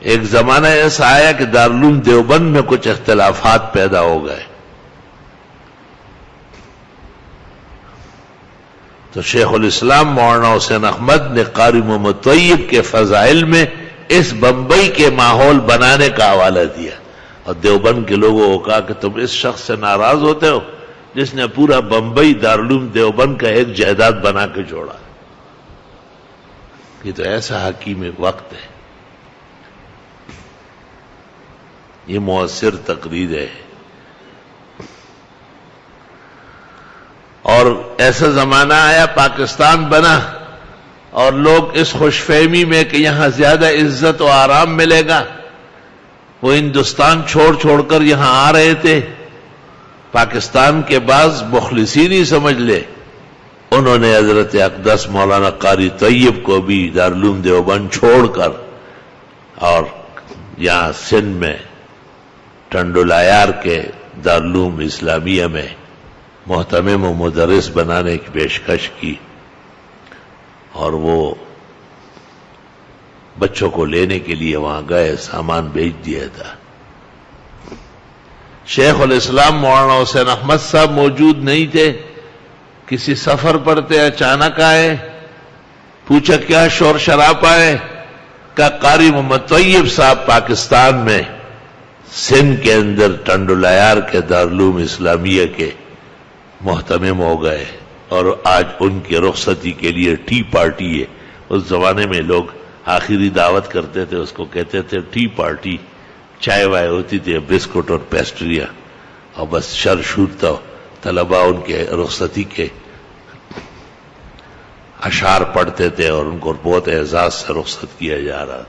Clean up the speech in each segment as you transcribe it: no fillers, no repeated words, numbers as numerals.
ایک زمانہ ایسا آیا کہ دارالعلوم دیوبند میں کچھ اختلافات پیدا ہو گئے، تو شیخ الاسلام مولانا حسین احمد نے قاری محمد طیب کے فضائل میں اس بمبئی کے ماحول بنانے کا حوالہ دیا، اور دیوبند کے لوگوں کو کہا کہ تم اس شخص سے ناراض ہوتے ہو جس نے پورا بمبئی دارالعلوم دیوبند کا ایک جائیداد بنا کے جوڑا۔ یہ تو ایسا حکیم وقت ہے، یہ مؤثر تقریر ہے۔ اور ایسا زمانہ آیا، پاکستان بنا، اور لوگ اس خوش فہمی میں کہ یہاں زیادہ عزت و آرام ملے گا، وہ ہندوستان چھوڑ کر یہاں آ رہے تھے۔ پاکستان کے بعض مخلصین ہی سمجھ لے، انہوں نے حضرت اقدس مولانا قاری طیب کو بھی دارالعلوم دیوبند چھوڑ کر اور یہاں سندھ میں ٹنڈولایار کے دارالعلوم اسلامیہ میں محتمم و مدرس بنانے کی پیشکش کی، اور وہ بچوں کو لینے کے لیے وہاں گئے، سامان بھیج دیا تھا۔ شیخ الاسلام مولانا حسین احمد صاحب موجود نہیں تھے، کسی سفر پر تھے، اچانک آئے، پوچھا کیا شور شرابہ ہے؟ کہ قاری محمد طیب صاحب پاکستان میں سندھ کے اندر ٹنڈولایار کے دارالعلوم اسلامیہ کے محتمم ہو گئے، اور آج ان کی رخصتی کے لیے ٹی پارٹی ہے۔ اس زمانے میں لوگ آخری دعوت کرتے تھے، اس کو کہتے تھے ٹی پارٹی، چائے وائے ہوتی تھی، بسکٹ اور پیسٹریاں، اور بس شر شورتا طلباء ان کے رخصتی کے اشعار پڑھتے تھے، اور ان کو بہت اعزاز سے رخصت کیا جا رہا۔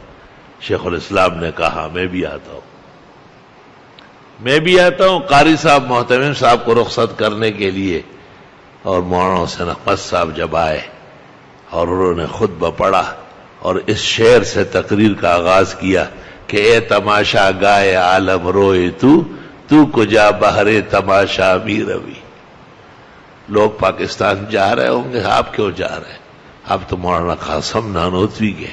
شیخ الاسلام نے کہا میں بھی آتا ہوں، میں بھی آتا ہوں۔ قاری صاحب محتمم صاحب کو رخصت کرنے کے لیے، اور مولانا حسین احمد صاحب جب آئے اور انہوں نے خطبہ پڑھا اور اس شعر سے تقریر کا آغاز کیا کہ اے تماشا گائے عالم روئے تو کجا بہرے تماشا بھی روی۔ لوگ پاکستان جا رہے ہوں گے، آپ کیوں جا رہے ہیں؟ آپ تو مولانا قاسم نانوتوی کے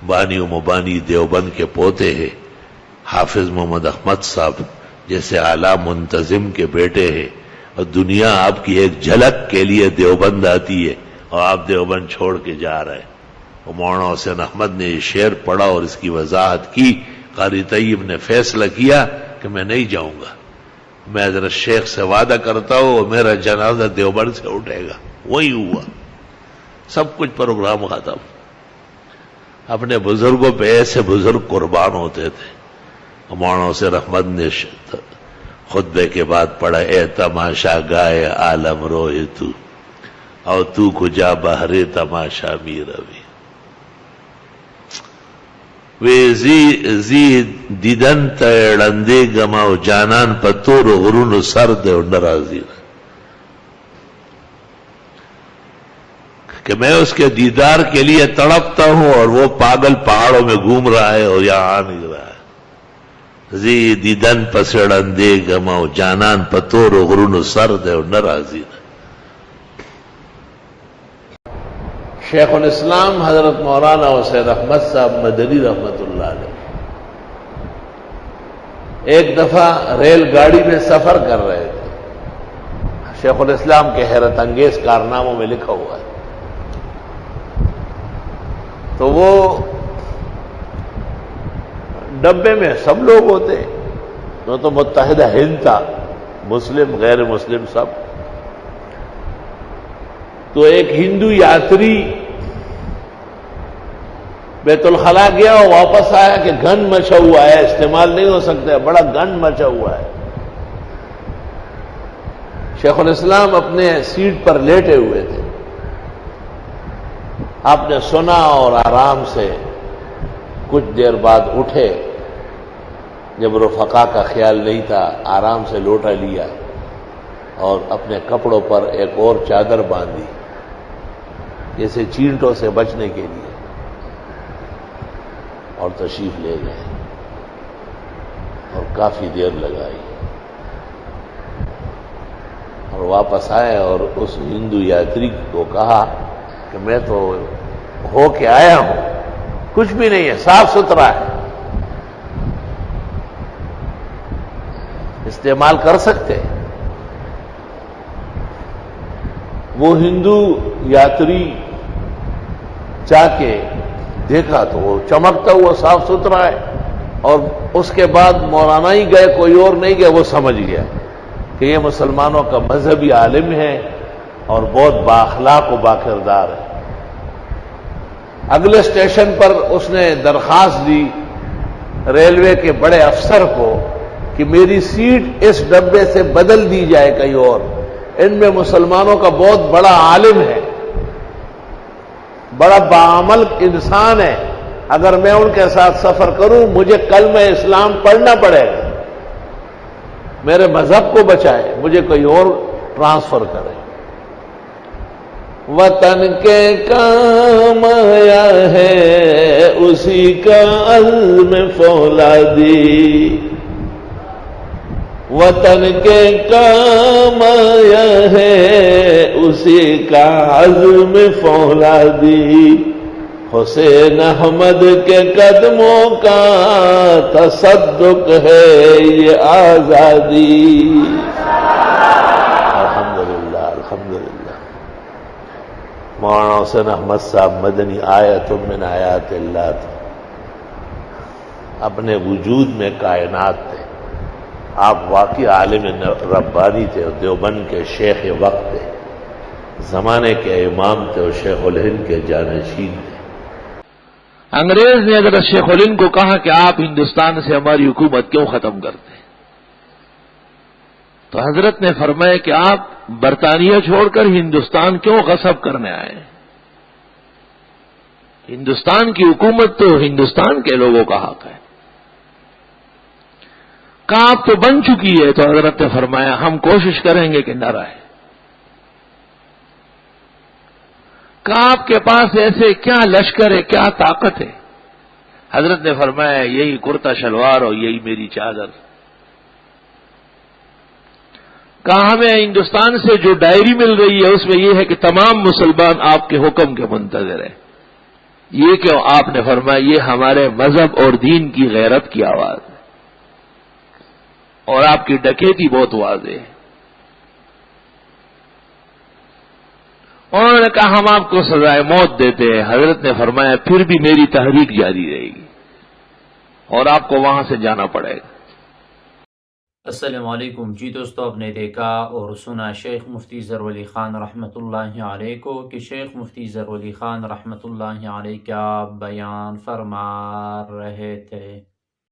بانی و مبانی دیوبند کے پوتے ہیں، حافظ محمد احمد صاحب جیسے اعلیٰ منتظم کے بیٹے ہیں، اور دنیا آپ کی ایک جھلک کے لیے دیوبند آتی ہے، اور آپ دیوبند چھوڑ کے جا رہے ہیں۔ اور مولانا حسین احمد نے یہ شعر پڑھا اور اس کی وضاحت کی۔ قاری طیب نے فیصلہ کیا کہ میں نہیں جاؤں گا، میں حضرت شیخ سے وعدہ کرتا ہوں اور میرا جنازہ دیوبند سے اٹھے گا۔ وہی ہوا، سب کچھ پروگرام ختم۔ اپنے بزرگوں پہ ایسے بزرگ قربان ہوتے تھے۔ مولانا حسین احمد نے خطبے کے بعد پڑھا اے تماشا گائے عالم روئے تو کجا بہرے تماشا می روی۔ وے زی دیدن تیڑندے گماؤ جانان پتور غرون سرد نرازی، کہ میں اس کے دیدار کے لیے تڑپتا ہوں اور وہ پاگل پہاڑوں میں گھوم رہا ہے اور یہاں آ نہیں رہا ہے۔ زی دیدن پسڑندے گماؤ جانان پتور غرون سرد نرازی۔ شیخ الاسلام حضرت مولانا حسین احمد صاحب مدنی رحمت اللہ علیہ ایک دفعہ ریل گاڑی میں سفر کر رہے تھے۔ شیخ الاسلام کے حیرت انگیز کارناموں میں لکھا ہوا ہے۔ تو وہ ڈبے میں سب لوگ ہوتے، وہ تو متحدہ ہند تھا، مسلم غیر مسلم سب۔ تو ایک ہندو یاتری بیت الخلا گیا اور واپس آیا کہ گند مچا ہوا ہے، استعمال نہیں ہو سکتا، بڑا گند مچا ہوا ہے۔ شیخ الاسلام اپنے سیٹ پر لیٹے ہوئے تھے، آپ نے سنا اور آرام سے کچھ دیر بعد اٹھے۔ جب رفقا کا خیال نہیں تھا، آرام سے لوٹا لیا اور اپنے کپڑوں پر ایک اور چادر باندھی جیسے چینٹوں سے بچنے کے لیے، اور تشریف لے گئے اور کافی دیر لگائی، اور واپس آئے اور اس ہندو یاتری کو کہا کہ میں تو ہو کے آیا ہوں، کچھ بھی نہیں ہے، صاف ستھرا ہے، استعمال کر سکتے. وہ ہندو یاتری جا کے دیکھا تو وہ چمکتا ہوا صاف ستھرا ہے، اور اس کے بعد مولانا ہی گئے، کوئی اور نہیں گئے، وہ سمجھ گیا کہ یہ مسلمانوں کا مذہبی عالم ہے اور بہت بااخلاق و باکردار ہے. اگلے اسٹیشن پر اس نے درخواست دی ریلوے کے بڑے افسر کو کہ میری سیٹ اس ڈبے سے بدل دی جائے کہیں اور، ان میں مسلمانوں کا بہت بڑا عالم ہے، بڑا باعمل انسان ہے، اگر میں ان کے ساتھ سفر کروں مجھے کلمہ اسلام پڑھنا پڑے گا، میرے مذہب کو بچائے، مجھے کوئی اور ٹرانسفر کرے. وطن کے کام آیا ہے اسی کا عزم فولادی، وطن کے کام آیا ہے اسی کا عزم فولادی، حسین احمد کے قدموں کا تصدق ہے یہ آزادی. الحمدللہ الحمدللہ. مولانا حسین احمد صاحب مدنی آیت من آیات اللہ تھے، اپنے وجود میں کائنات تھے. آپ واقعی عالم ربانی تھے، دیوبند کے شیخ وقت تھے، زمانے کے امام تھے اور شیخ الہند کے جانشین تھے. انگریز نے حضرت شیخ الہند کو کہا کہ آپ ہندوستان سے ہماری حکومت کیوں ختم کرتے ہیں؟ تو حضرت نے فرمایا کہ آپ برطانیہ چھوڑ کر ہندوستان کیوں غصب کرنے آئے؟ ہندوستان کی حکومت تو ہندوستان کے لوگوں کا حق ہے. کہا آپ تو بن چکی ہے. تو حضرت نے فرمایا ہم کوشش کریں گے کہ نہ رہے. کہا آپ کے پاس ایسے کیا لشکر ہے، کیا طاقت ہے؟ حضرت نے فرمایا یہی کرتا شلوار اور یہی میری چادر. کہا ہمیں ہندوستان سے جو ڈائری مل رہی ہے اس میں یہ ہے کہ تمام مسلمان آپ کے حکم کے منتظر ہیں. یہ کیوں؟ آپ نے فرمایا یہ ہمارے مذہب اور دین کی غیرت کی آواز ہے، اور آپ کی ڈکیتی بہت واضح ہے. انہوں نے کہا ہم آپ کو سزائے موت دیتے ہیں. حضرت نے فرمایا پھر بھی میری تحریک جاری رہے گی اور آپ کو وہاں سے جانا پڑے گا. السلام علیکم. جی دوستو، آپ نے دیکھا اور سنا شیخ مفتی ظہور علی خان رحمۃ اللہ علیہ کو کہ شیخ مفتی ظہور علی خان رحمۃ اللہ علیہ کیا بیان فرما رہے تھے.